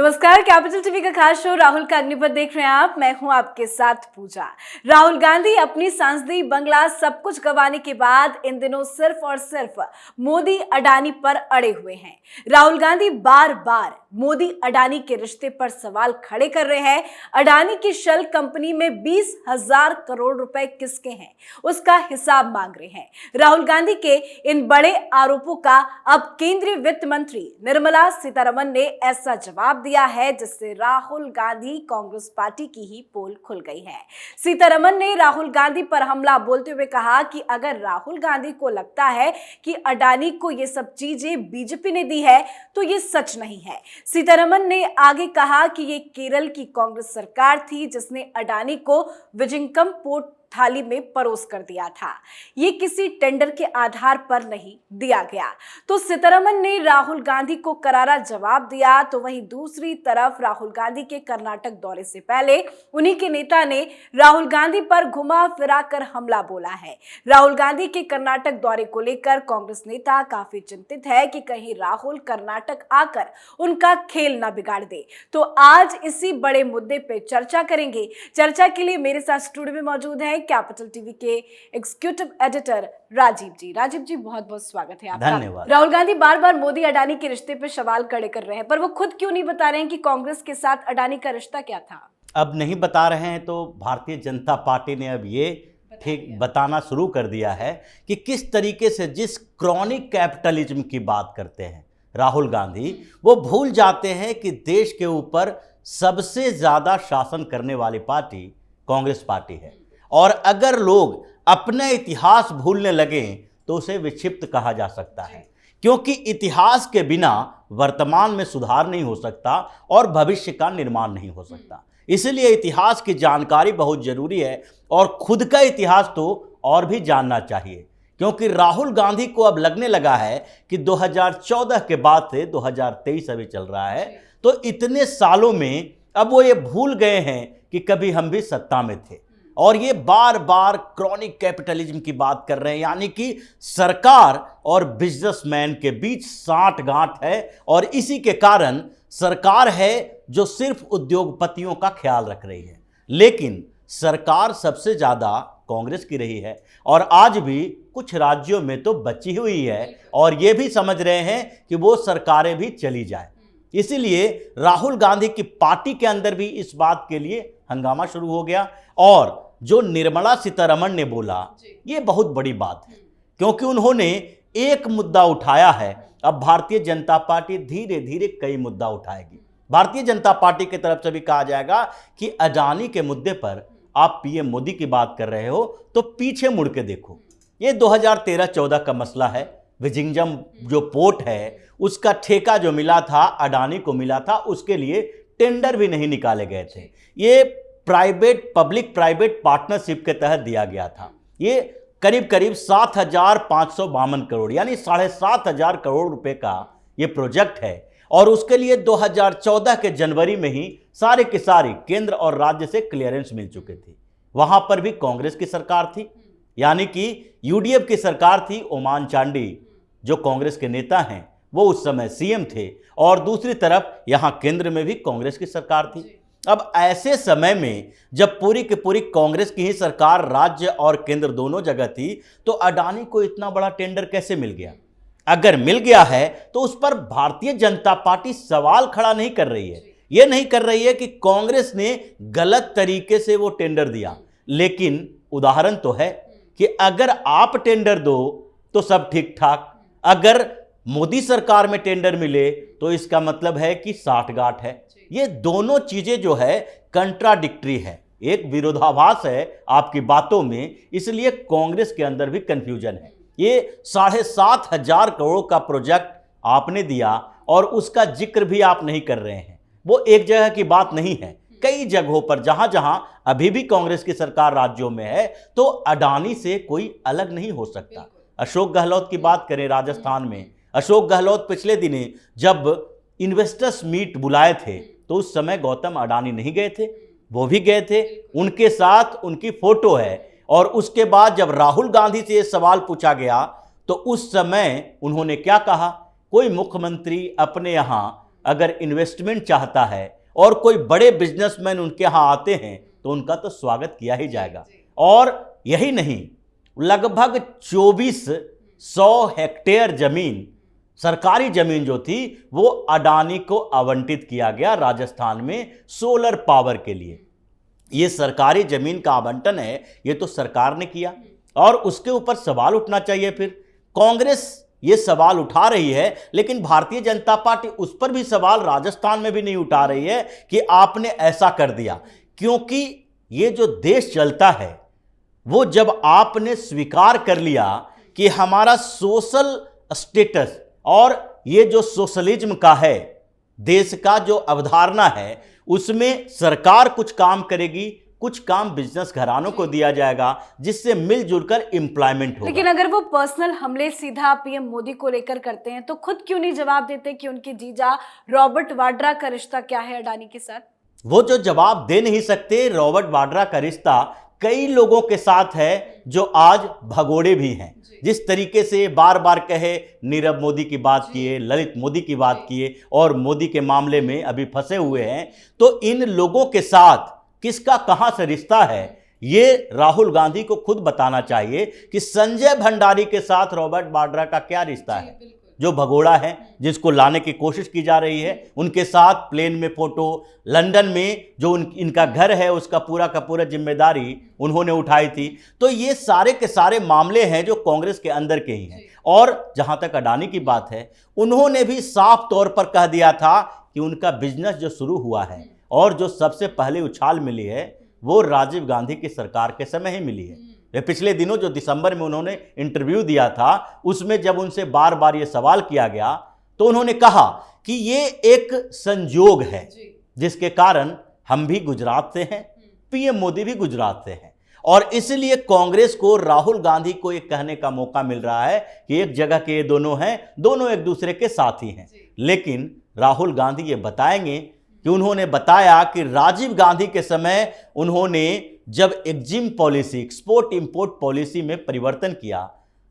नमस्कार, capital TV का खास शो राहुल का अग्निपथ देख रहे हैं आप। मैं हूं आपके साथ पूजा। राहुल गांधी अपनी सांसदीय बंगला सब कुछ गंवाने के बाद इन दिनों सिर्फ और सिर्फ मोदी अडानी पर अड़े हुए हैं। राहुल गांधी बार बार मोदी अडानी के रिश्ते पर सवाल खड़े कर रहे हैं। अडानी की शेल कंपनी में 20,000 करोड़ रुपए किसके हैं, उसका हिसाब मांग रहे हैं। राहुल गांधी के इन बड़े आरोपों का अब केंद्रीय वित्त मंत्री निर्मला सीतारमण ने ऐसा जवाब दिया है जिससे राहुल गांधी कांग्रेस पार्टी की ही पोल खुल गई है। सीतारमण ने राहुल गांधी पर हमला बोलते हुए कहा कि अगर राहुल गांधी को लगता है कि अडानी को ये सब चीजें बीजेपी ने दी है तो ये सच नहीं है। सीतारमण ने आगे कहा कि ये केरल की कांग्रेस सरकार थी जिसने अडानी को विजिंगम पोर्ट थाली में परोस कर दिया था, ये किसी टेंडर के आधार पर नहीं दिया गया। तो सीतारमण ने राहुल गांधी को करारा जवाब दिया। तो वहीं दूसरी तरफ राहुल गांधी के कर्नाटक दौरे से पहले उन्हीं के नेता ने राहुल गांधी पर घुमा फिरा कर हमला बोला है। राहुल गांधी के कर्नाटक दौरे को लेकर कांग्रेस नेता काफी चिंतित है कि कहीं राहुल कर्नाटक आकर उनका खेल ना बिगाड़ दे। तो आज इसी बड़े मुद्दे पे चर्चा करेंगे। चर्चा के लिए मेरे साथ स्टूडियो में मौजूद है कैपिटल टीवी के एग्जीक्यूटिव एडिटर राजीव जी। राजीव जी, बहुत बहुत स्वागत है आपका। धन्यवाद। राहुल गांधी बार बार मोदी अडानी के रिश्ते पर सवाल खड़े कर रहे हैं, पर वो खुद क्यों नहीं बता रहे हैं कि कांग्रेस के साथ अडानी का रिश्ता क्या था? अब नहीं बता रहे हैं तो भारतीय जनता पार्टी ने अब ये ठीक बताना शुरू कर दिया है कि किस तरीके से जिस क्रॉनिक कैपिटलिज्म की बात करते हैं राहुल गांधी, वो भूल जाते हैं कि देश के ऊपर सबसे ज़्यादा शासन करने वाली पार्टी कांग्रेस पार्टी है। और अगर लोग अपना इतिहास भूलने लगें तो उसे विक्षिप्त कहा जा सकता है, क्योंकि इतिहास के बिना वर्तमान में सुधार नहीं हो सकता और भविष्य का निर्माण नहीं हो सकता। इसलिए इतिहास की जानकारी बहुत जरूरी है और खुद का इतिहास तो और भी जानना चाहिए, क्योंकि राहुल गांधी को अब लगने लगा है कि 2014 के बाद से 2023 अभी चल रहा है, तो इतने सालों में अब वो ये भूल गए हैं कि कभी हम भी सत्ता में थे। और ये बार बार क्रॉनिक कैपिटलिज्म की बात कर रहे हैं, यानी कि सरकार और बिजनेसमैन के बीच साठगांठ है। और इसी के कारण सरकार है जो सिर्फ उद्योगपतियों का ख्याल रख रही है, लेकिन सरकार सबसे ज़्यादा कांग्रेस की रही है और आज भी कुछ राज्यों में तो बची हुई है और ये भी समझ रहे हैं कि वो सरकारें भी चली जाए। इसीलिए राहुल गांधी की पार्टी के अंदर भी इस बात के लिए हंगामा शुरू हो गया। और जो निर्मला सीतारमण ने बोला ये बहुत बड़ी बात है, क्योंकि उन्होंने एक मुद्दा उठाया है। अब भारतीय जनता पार्टी धीरे धीरे कई मुद्दा उठाएगी। भारतीय जनता पार्टी की तरफ से भी कहा जाएगा कि अडानी के मुद्दे पर आप पीएम मोदी की बात कर रहे हो तो पीछे मुड़ के देखो, ये 2013-14 का मसला है। विजिंगम जो पोर्ट है उसका ठेका जो मिला था अडानी को मिला था, उसके लिए टेंडर भी नहीं निकाले गए थे। ये पब्लिक प्राइवेट पार्टनरशिप के तहत दिया गया था। ये करीब करीब 7,552 करोड़ यानी 7,500 करोड़ रुपए का ये प्रोजेक्ट है। और उसके लिए 2014 के जनवरी में ही सारे के सारे केंद्र और राज्य से क्लियरेंस मिल चुके थे। वहां पर भी कांग्रेस की सरकार थी, यानी कि यूडीएफ की सरकार थी। ओमान चांडी जो कांग्रेस के नेता हैं वो उस समय सीएम थे और दूसरी तरफ यहां केंद्र में भी कांग्रेस की सरकार थी। अब ऐसे समय में जब पूरी की पूरी कांग्रेस की ही सरकार राज्य और केंद्र दोनों जगह थी, तो अडानी को इतना बड़ा टेंडर कैसे मिल गया? अगर मिल गया है तो उस पर भारतीय जनता पार्टी सवाल खड़ा नहीं कर रही है। यह नहीं कर रही है कि कांग्रेस ने गलत तरीके से वो टेंडर दिया, लेकिन उदाहरण तो है कि अगर आप टेंडर दो तो सब ठीक ठाक, अगर मोदी सरकार में टेंडर मिले तो इसका मतलब है कि साठगांठ है। ये दोनों चीजें जो है कंट्राडिक्टरी है, एक विरोधाभास है आपकी बातों में। इसलिए कांग्रेस के अंदर भी कंफ्यूजन है। ये 7,500 करोड़ का प्रोजेक्ट आपने दिया और उसका जिक्र भी आप नहीं कर रहे हैं। वो एक जगह की बात नहीं है, कई जगहों पर जहां जहां अभी भी कांग्रेस की सरकार राज्यों में है तो अडानी से कोई अलग नहीं हो सकता। अशोक गहलोत की बात करें राजस्थान में, अशोक गहलोत पिछले दिने जब इन्वेस्टर्स मीट बुलाए थे तो उस समय गौतम अडानी नहीं गए थे, वो भी गए थे, उनके साथ उनकी फोटो है। और उसके बाद जब राहुल गांधी से ये सवाल पूछा गया तो उस समय उन्होंने क्या कहा? कोई मुख्यमंत्री अपने यहाँ अगर इन्वेस्टमेंट चाहता है और कोई बड़े बिजनेसमैन उनके यहाँ आते हैं तो उनका तो स्वागत किया ही जाएगा। और यही नहीं, लगभग 2400 हेक्टेयर जमीन, सरकारी जमीन जो थी वो अडानी को आवंटित किया गया राजस्थान में सोलर पावर के लिए। ये सरकारी जमीन का आवंटन है, ये तो सरकार ने किया और उसके ऊपर सवाल उठना चाहिए। फिर कांग्रेस ये सवाल उठा रही है, लेकिन भारतीय जनता पार्टी उस पर भी सवाल राजस्थान में भी नहीं उठा रही है कि आपने ऐसा कर दिया। क्योंकि ये जो देश चलता है वो जब आपने स्वीकार कर लिया कि हमारा सोशल स्टेटस और ये जो सोशलिज्म का है, देश का जो अवधारणा है, उसमें सरकार कुछ काम करेगी, कुछ काम बिजनेस घरानों को दिया जाएगा, जिससे मिलजुल कर एम्प्लॉयमेंट होगा। लेकिन अगर वो पर्सनल हमले सीधा पीएम मोदी को लेकर करते हैं तो खुद क्यों नहीं जवाब देते कि उनके जीजा रॉबर्ट वाड्रा का रिश्ता क्या है अडानी के साथ? वो जो जवाब दे नहीं सकते, रॉबर्ट वाड्रा का रिश्ता कई लोगों के साथ है जो आज भगोड़े भी हैं। जिस तरीके से बार बार कहे, नीरव मोदी की बात किए, ललित मोदी की बात किए और मोदी के मामले में अभी फंसे हुए हैं, तो इन लोगों के साथ किसका कहां से रिश्ता है ये राहुल गांधी को खुद बताना चाहिए कि संजय भंडारी के साथ रॉबर्ट वाड्रा का क्या रिश्ता है, जो भगोड़ा है, जिसको लाने की कोशिश की जा रही है। उनके साथ प्लेन में फोटो, लंदन में जो इनका घर है उसका पूरा का पूरा जिम्मेदारी उन्होंने उठाई थी। तो ये सारे के सारे मामले हैं जो कांग्रेस के अंदर के ही हैं। और जहां तक अडानी की बात है, उन्होंने भी साफ तौर पर कह दिया था कि उनका बिजनेस जो शुरू हुआ है और जो सबसे पहले उछाल मिली है वो राजीव गांधी की सरकार के समय ही मिली है। वे पिछले दिनों जो दिसंबर में उन्होंने इंटरव्यू दिया था, उसमें जब उनसे बार बार ये सवाल किया गया तो उन्होंने कहा कि ये एक संयोग है जिसके कारण हम भी गुजरात से हैं, पीएम मोदी भी गुजरात से हैं। और इसलिए कांग्रेस को राहुल गांधी को ये कहने का मौका मिल रहा है कि एक जगह के ये दोनों हैं, दोनों एक दूसरे के साथी हैं। लेकिन राहुल गांधी ये बताएंगे कि उन्होंने बताया कि राजीव गांधी के समय उन्होंने जब EXIM policy, export import policy में परिवर्तन किया,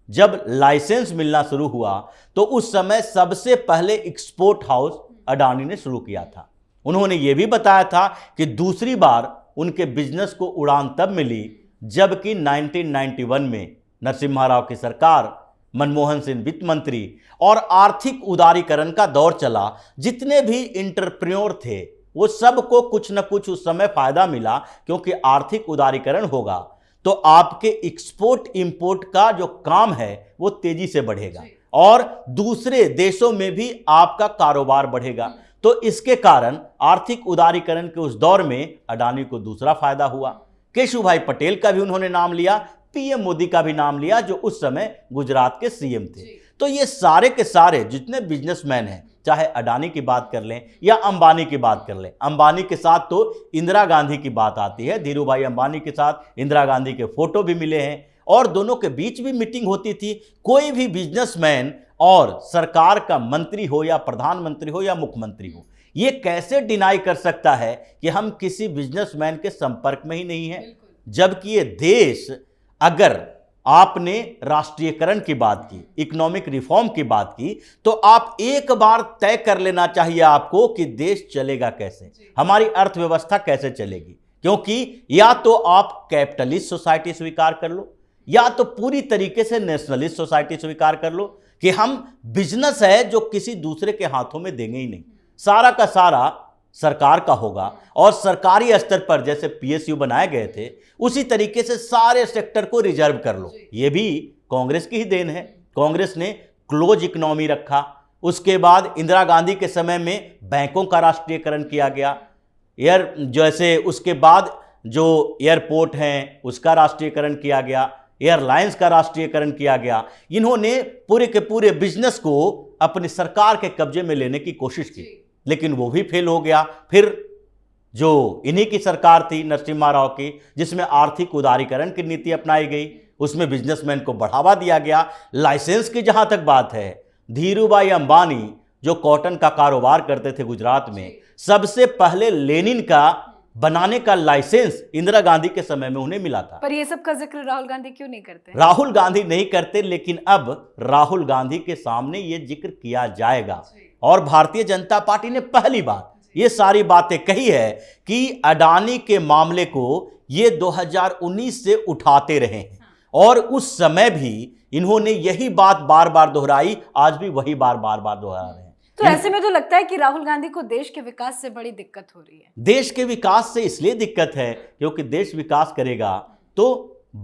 जब लाइसेंस मिलना शुरू हुआ, तो उस समय सबसे पहले एक्सपोर्ट हाउस अडानी ने शुरू किया था। उन्होंने ये भी बताया था कि दूसरी बार उनके बिजनेस को उड़ान तब मिली जबकि 1991 में नरसिम्हा राव की सरकार, मनमोहन सिंह वित्त मंत्री और आर्थिक उदारीकरण का दौर चला। जितने भी इंटरप्रेन्योर थे वो सबको कुछ न कुछ उस समय फायदा मिला, क्योंकि आर्थिक उदारीकरण होगा तो आपके एक्सपोर्ट इंपोर्ट का जो काम है वो तेजी से बढ़ेगा और दूसरे देशों में भी आपका कारोबार बढ़ेगा। तो इसके कारण आर्थिक उदारीकरण के उस दौर में अडानी को दूसरा फायदा हुआ। केशुभाई पटेल का भी उन्होंने नाम लिया, पीएम मोदी का भी नाम लिया जो उस समय गुजरात के सीएम थे। तो ये सारे के सारे जितने बिजनेसमैन हैं, चाहे अडानी की बात कर लें या अंबानी की बात कर लें, अंबानी के साथ तो इंदिरा गांधी की बात आती है, धीरूभाई अंबानी के साथ इंदिरा गांधी के फोटो भी मिले हैं और दोनों के बीच भी मीटिंग होती थी। कोई भी बिजनेसमैन और सरकार का मंत्री हो या प्रधानमंत्री हो या मुख्यमंत्री हो, ये कैसे डिनाई कर सकता है कि हम किसी बिजनेसमैन के संपर्क में ही नहीं हैं, जबकि ये देश, अगर आपने राष्ट्रीयकरण की बात की, इकोनॉमिक रिफॉर्म की बात की, तो आप एक बार तय कर लेना चाहिए आपको कि देश चलेगा कैसे, हमारी अर्थव्यवस्था कैसे चलेगी। क्योंकि या तो आप कैपिटलिस्ट सोसाइटी स्वीकार कर लो या तो पूरी तरीके से नेशनलिस्ट सोसाइटी स्वीकार कर लो कि हम बिजनेस है जो किसी दूसरे के हाथों में देंगे ही नहीं, सारा का सारा सरकार का होगा। और सरकारी स्तर पर जैसे पीएसयू बनाए गए थे उसी तरीके से सारे सेक्टर को रिजर्व कर लो। ये भी कांग्रेस की ही देन है। कांग्रेस ने क्लोज इकोनॉमी रखा, उसके बाद इंदिरा गांधी के समय में बैंकों का राष्ट्रीयकरण किया गया, जैसे उसके बाद जो एयरपोर्ट हैं उसका राष्ट्रीयकरण किया गया, एयरलाइंस का राष्ट्रीयकरण किया गया। इन्होंने पूरे के पूरे बिजनेस को अपनी सरकार के कब्जे में लेने की कोशिश की, लेकिन वो भी फेल हो गया। फिर जो इन्हीं की सरकार थी नरसिम्हा राव की, जिसमें आर्थिक उदारीकरण की नीति अपनाई गई, उसमें बिजनेसमैन को बढ़ावा दिया गया। लाइसेंस की जहां तक बात है, धीरूभाई अंबानी जो कॉटन का कारोबार करते थे गुजरात में, सबसे पहले लेनिन का बनाने का लाइसेंस इंदिरा गांधी के समय में उन्हें मिला था। पर ये सब का जिक्र राहुल गांधी क्यों नहीं करते? राहुल गांधी नहीं करते, लेकिन अब राहुल गांधी के सामने ये जिक्र किया जाएगा और भारतीय जनता पार्टी ने पहली बार ये सारी बातें कही है कि अडानी के मामले को ये 2019 से उठाते रहे हैं और उस समय भी इन्होंने यही बात बार बार दोहराई, आज भी वही बार बार दोहरा रहे हैं। तो ऐसे में तो लगता है कि राहुल गांधी को देश के विकास से बड़ी दिक्कत हो रही है। देश के विकास से इसलिए दिक्कत है क्योंकि देश विकास करेगा तो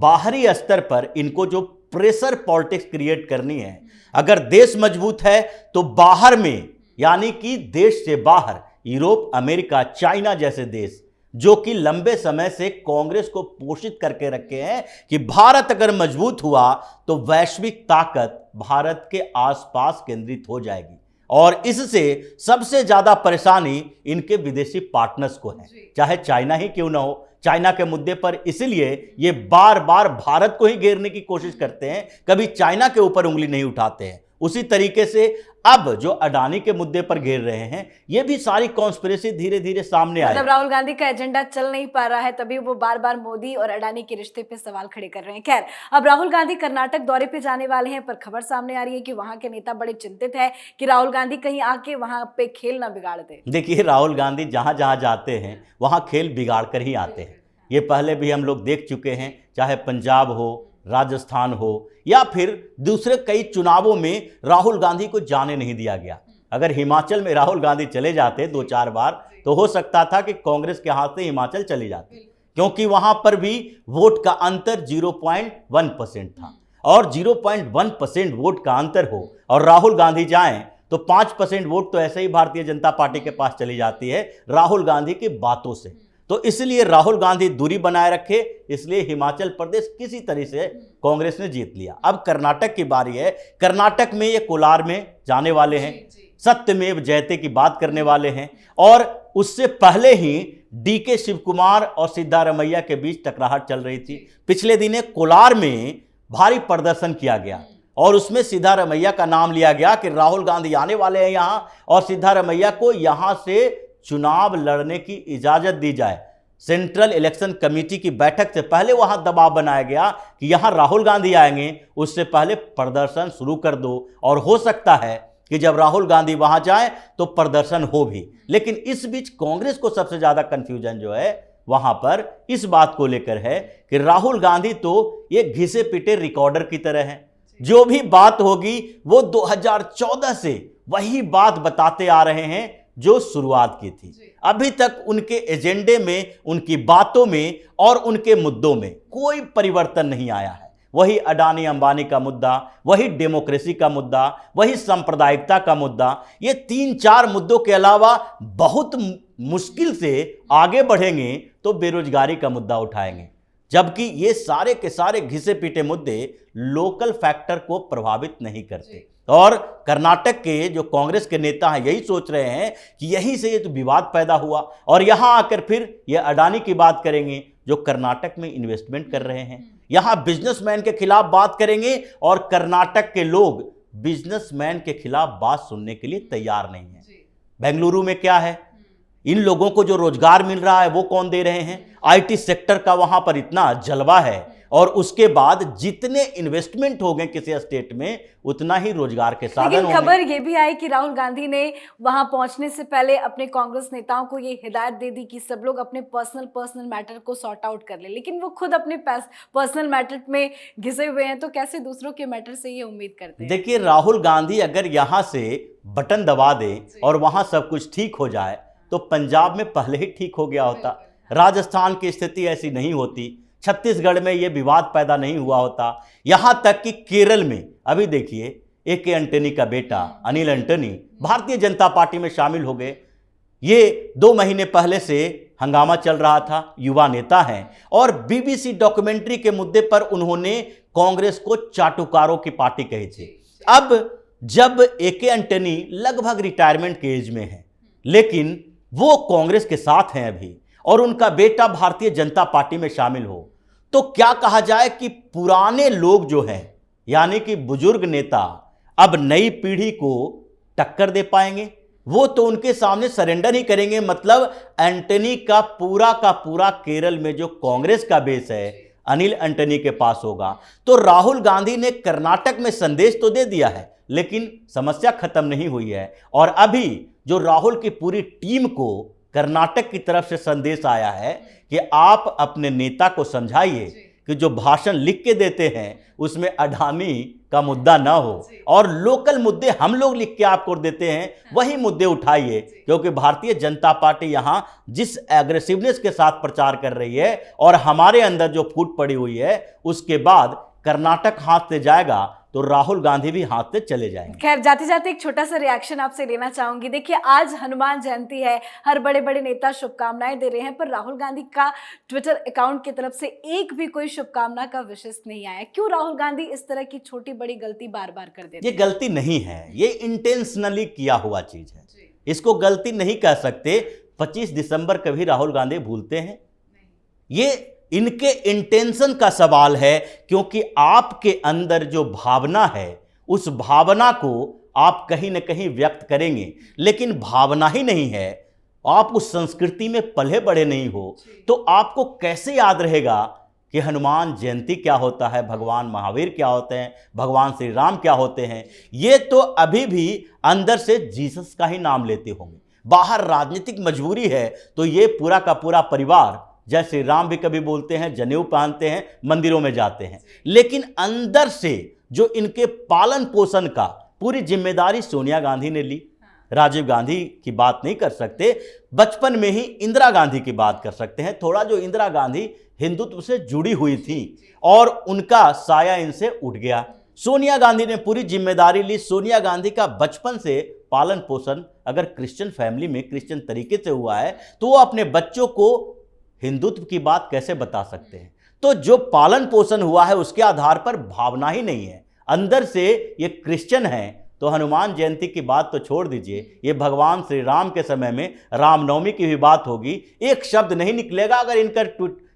बाहरी स्तर पर इनको जो प्रेशर पॉलिटिक्स क्रिएट करनी है, अगर देश मजबूत है तो बाहर में, यानी कि देश से बाहर यूरोप, अमेरिका, चाइना जैसे देश जो कि लंबे समय से कांग्रेस को पोषित करके रखे हैं कि भारत अगर मजबूत हुआ तो वैश्विक ताकत भारत के आसपास केंद्रित हो जाएगी और इससे सबसे ज्यादा परेशानी इनके विदेशी पार्टनर्स को है, चाहे चाइना ही क्यों ना हो। चाइना के मुद्दे पर इसलिए ये बार बार भारत को ही घेरने की कोशिश करते हैं, कभी चाइना के ऊपर उंगली नहीं उठाते हैं। उसी तरीके से अब जो अडानी के मुद्दे पर घेर रहे हैं, ये भी सारी कॉन्स्पिरेसी धीरे धीरे सामने आई। मतलब राहुल गांधी का एजेंडा चल नहीं पा रहा है, तभी वो बार बार मोदी और अडानी के रिश्ते पे सवाल खड़े कर रहे हैं। खैर, अब राहुल गांधी कर्नाटक दौरे पे जाने वाले हैं, पर खबर सामने आ रही है कि वहां के नेता बड़े चिंतित है कि राहुल गांधी कहीं आके वहां पे खेल ना बिगाड़ दे। देखिए, राहुल गांधी जहां जहां जाते हैं वहां खेल बिगाड़ कर ही आते हैं। ये पहले भी हम लोग देख चुके हैं, चाहे पंजाब हो, राजस्थान हो या फिर दूसरे कई चुनावों में राहुल गांधी को जाने नहीं दिया गया। अगर हिमाचल में राहुल गांधी चले जाते 2-4 बार तो हो सकता था कि कांग्रेस के हाथ से हिमाचल चली जाती, क्योंकि वहां पर भी वोट का अंतर 0.1% था और 0.1% वोट का अंतर हो और राहुल गांधी जाएं तो 5% वोट तो ऐसे ही भारतीय जनता पार्टी के पास चली जाती है राहुल गांधी की बातों से। तो इसलिए राहुल गांधी दूरी बनाए रखे, इसलिए हिमाचल प्रदेश किसी तरह से कांग्रेस ने जीत लिया। अब कर्नाटक की बारी है। कर्नाटक में ये कोलार में जाने वाले हैं, सत्यमेव जयते की बात करने वाले हैं और उससे पहले ही डीके शिव कुमार और सिद्धारमैया के बीच टकराहट चल रही थी। पिछले दिने कोलार में भारी प्रदर्शन किया गया और उसमें सिद्धारमैया का नाम लिया गया कि राहुल गांधी आने वाले हैं यहां और सिद्धारमैया को यहां से चुनाव लड़ने की इजाजत दी जाए। सेंट्रल इलेक्शन कमेटी की बैठक से पहले वहां दबाव बनाया गया कि यहां राहुल गांधी आएंगे, उससे पहले प्रदर्शन शुरू कर दो और हो सकता है कि जब राहुल गांधी वहां जाए तो प्रदर्शन हो भी। लेकिन इस बीच कांग्रेस को सबसे ज्यादा कंफ्यूजन जो है वहां पर इस बात को लेकर है कि राहुल गांधी तो ये घिसे पिटे रिकॉर्डर की तरह है, जो भी बात होगी वो 2014 से वही बात बताते आ रहे हैं जो शुरुआत की थी। अभी तक उनके एजेंडे में, उनकी बातों में और उनके मुद्दों में कोई परिवर्तन नहीं आया है। वही अडानी अंबानी का मुद्दा, वही डेमोक्रेसी का मुद्दा, वही सांप्रदायिकता का मुद्दा। ये 3-4 मुद्दों के अलावा बहुत मुश्किल से आगे बढ़ेंगे तो बेरोजगारी का मुद्दा उठाएंगे, जबकि ये सारे के सारे घिसे पीटे मुद्दे लोकल फैक्टर को प्रभावित नहीं करते। और कर्नाटक के जो कांग्रेस के नेता हैं यही सोच रहे हैं कि यहीं से ये तो विवाद पैदा हुआ और यहां आकर फिर ये अडानी की बात करेंगे जो कर्नाटक में इन्वेस्टमेंट कर रहे हैं, यहां बिजनेसमैन के खिलाफ बात करेंगे और कर्नाटक के लोग बिजनेसमैन के खिलाफ बात सुनने के लिए तैयार नहीं है। बेंगलुरु में क्या है, इन लोगों को जो रोजगार मिल रहा है वो कौन दे रहे हैं? आईटी सेक्टर का वहां पर इतना जलवा है और उसके बाद जितने इन्वेस्टमेंट हो गए किसी स्टेट में उतना ही रोजगार के साधन होंगे। लेकिन खबर ये भी आई कि राहुल गांधी ने वहां पहुंचने से पहले अपने कांग्रेस नेताओं को ये हिदायत दे दी कि सब लोग अपने पर्सनल मैटर को सॉर्ट आउट कर ले, लेकिन वो खुद अपने पर्सनल मैटर में घिसे हुए हैं, तो कैसे दूसरों के मैटर से ये उम्मीद करते हैं? देखिए, राहुल गांधी अगर यहां से बटन दबा दे और वहां सब कुछ ठीक हो जाए तो पंजाब में पहले ही ठीक हो गया होता, राजस्थान की स्थिति ऐसी नहीं होती, छत्तीसगढ़ में यह विवाद पैदा नहीं हुआ होता, यहां तक कि केरल में अभी देखिए एके एंटनी का बेटा अनिल एंटनी भारतीय जनता पार्टी में शामिल हो गए। ये 2 महीने पहले से हंगामा चल रहा था, युवा नेता हैं और बीबीसी डॉक्यूमेंट्री के मुद्दे पर उन्होंने कांग्रेस को चाटुकारों की पार्टी कही थी। अब जब एके एंटनी लगभग रिटायरमेंट के एज में है लेकिन वो कांग्रेस के साथ हैं अभी और उनका बेटा भारतीय जनता पार्टी में शामिल हो, तो क्या कहा जाए कि पुराने लोग जो हैं यानी कि बुजुर्ग नेता अब नई पीढ़ी को टक्कर दे पाएंगे? वो तो उनके सामने सरेंडर ही करेंगे। मतलब एंटनी का पूरा केरल में जो कांग्रेस का बेस है, अनिल एंटनी के पास होगा। तो राहुल गांधी ने कर्नाटक में संदेश तो दे दिया है, लेकिन समस्या खत्म नहीं हुई है। और अभी जो राहुल की पूरी टीम को कर्नाटक की तरफ से संदेश आया है कि आप अपने नेता को समझाइए कि जो भाषण लिख के देते हैं उसमें अडानी का मुद्दा ना हो, और लोकल मुद्दे हम लोग लिख के आपको देते हैं वही मुद्दे उठाइए। क्योंकि भारतीय जनता पार्टी यहां जिस एग्रेसिवनेस के साथ प्रचार कर रही है और हमारे अंदर जो फूट पड़ी हुई है, उसके बाद कर्नाटक हाथ से जाएगा तो राहुल गांधी भी हाथ से चले जाएंगे। खैर, जाते जाते एक छोटा सा रिएक्शन आपसे लेना चाहूंगी। देखिए, आज हनुमान जयंती है, हर बड़े बड़े नेता शुभकामनाएं दे रहे हैं, पर राहुल गांधी का ट्विटर अकाउंट की तरफ से एक भी कोई शुभकामना का विशेष नहीं आया। क्यों राहुल गांधी इस तरह की छोटी बड़ी गलती बार बार कर देते हैं? ये गलती नहीं है, ये इंटेंशनली किया हुआ चीज है, इसको गलती नहीं कह सकते। 25 दिसंबर कभी राहुल गांधी भूलते हैं? ये इनके इंटेंशन का सवाल है, क्योंकि आपके अंदर जो भावना है उस भावना को आप कहीं ना कहीं व्यक्त करेंगे, लेकिन भावना ही नहीं है, आप उस संस्कृति में पले बड़े नहीं हो, तो आपको कैसे याद रहेगा कि हनुमान जयंती क्या होता है, भगवान महावीर क्या होते हैं, भगवान श्री राम क्या होते हैं। ये तो अभी भी अंदर से जीसस का ही नाम लेते होंगे। बाहर राजनीतिक मजबूरी है तो ये पूरा का पूरा परिवार, जय श्री राम भी कभी बोलते हैं, जनेऊ पहनते हैं, मंदिरों में जाते हैं, लेकिन अंदर से जो इनके पालन पोषण का पूरी जिम्मेदारी सोनिया गांधी ने ली। राजीव गांधी की बात नहीं कर सकते, बचपन में ही इंदिरा गांधी की बात कर सकते हैं। थोड़ा जो इंदिरा गांधी हिंदुत्व से जुड़ी हुई थी और उनका साया इनसे उठ गया। सोनिया गांधी ने पूरी जिम्मेदारी ली। सोनिया गांधी का बचपन से पालन पोषण अगर क्रिश्चियन फैमिली में क्रिश्चियन तरीके से हुआ है तो वो अपने बच्चों को हिंदुत्व की बात कैसे बता सकते हैं? तो जो पालन पोषण हुआ है उसके आधार पर भावना ही नहीं है, अंदर से ये क्रिश्चियन हैं। तो हनुमान जयंती की बात तो छोड़ दीजिए, ये भगवान श्री राम के समय में रामनवमी की भी बात होगी, एक शब्द नहीं निकलेगा। अगर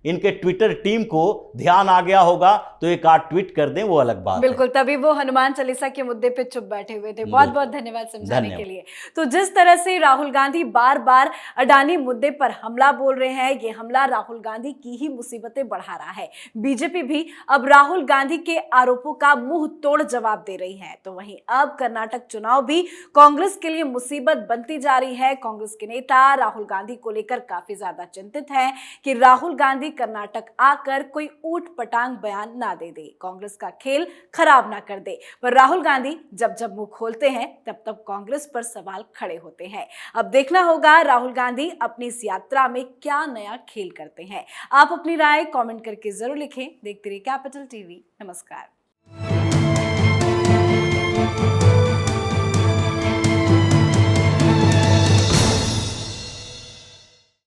इनके ट्विटर टीम को ध्यान आ गया होगा तो एक आध ट्वीट कर दें, वो अलग बात बिल्कुल, है। तभी वो हनुमान चालीसा के मुद्दे पे चुप बैठे हुए थे। बहुत बहुत धन्यवाद समझाने के लिए। तो जिस तरह से राहुल गांधी बार बार अडानी मुद्दे पर हमला बोल रहे हैं, ये हमला राहुल गांधी की ही मुसीबतें बढ़ा रहा है। बीजेपी भी अब राहुल गांधी के आरोपों का मुंह तोड़ जवाब दे रही है। तो वहीं अब कर्नाटक चुनाव भी कांग्रेस के लिए मुसीबत बनती जा रही है। कांग्रेस के नेता राहुल गांधी को लेकर काफी ज्यादा चिंतित हैं कि राहुल गांधी कर्नाटक आकर कोई ऊट पटांग बयान ना दे दे, कांग्रेस का खेल खराब ना कर दे। पर राहुल गांधी जब जब मुंह खोलते हैं तब तब कांग्रेस पर सवाल खड़े होते हैं। अब देखना होगा राहुल गांधी अपनी इस यात्रा में क्या नया खेल करते हैं। आप अपनी राय कमेंट करके जरूर लिखें। देखते रहिए कैपिटल टीवी। नमस्कार।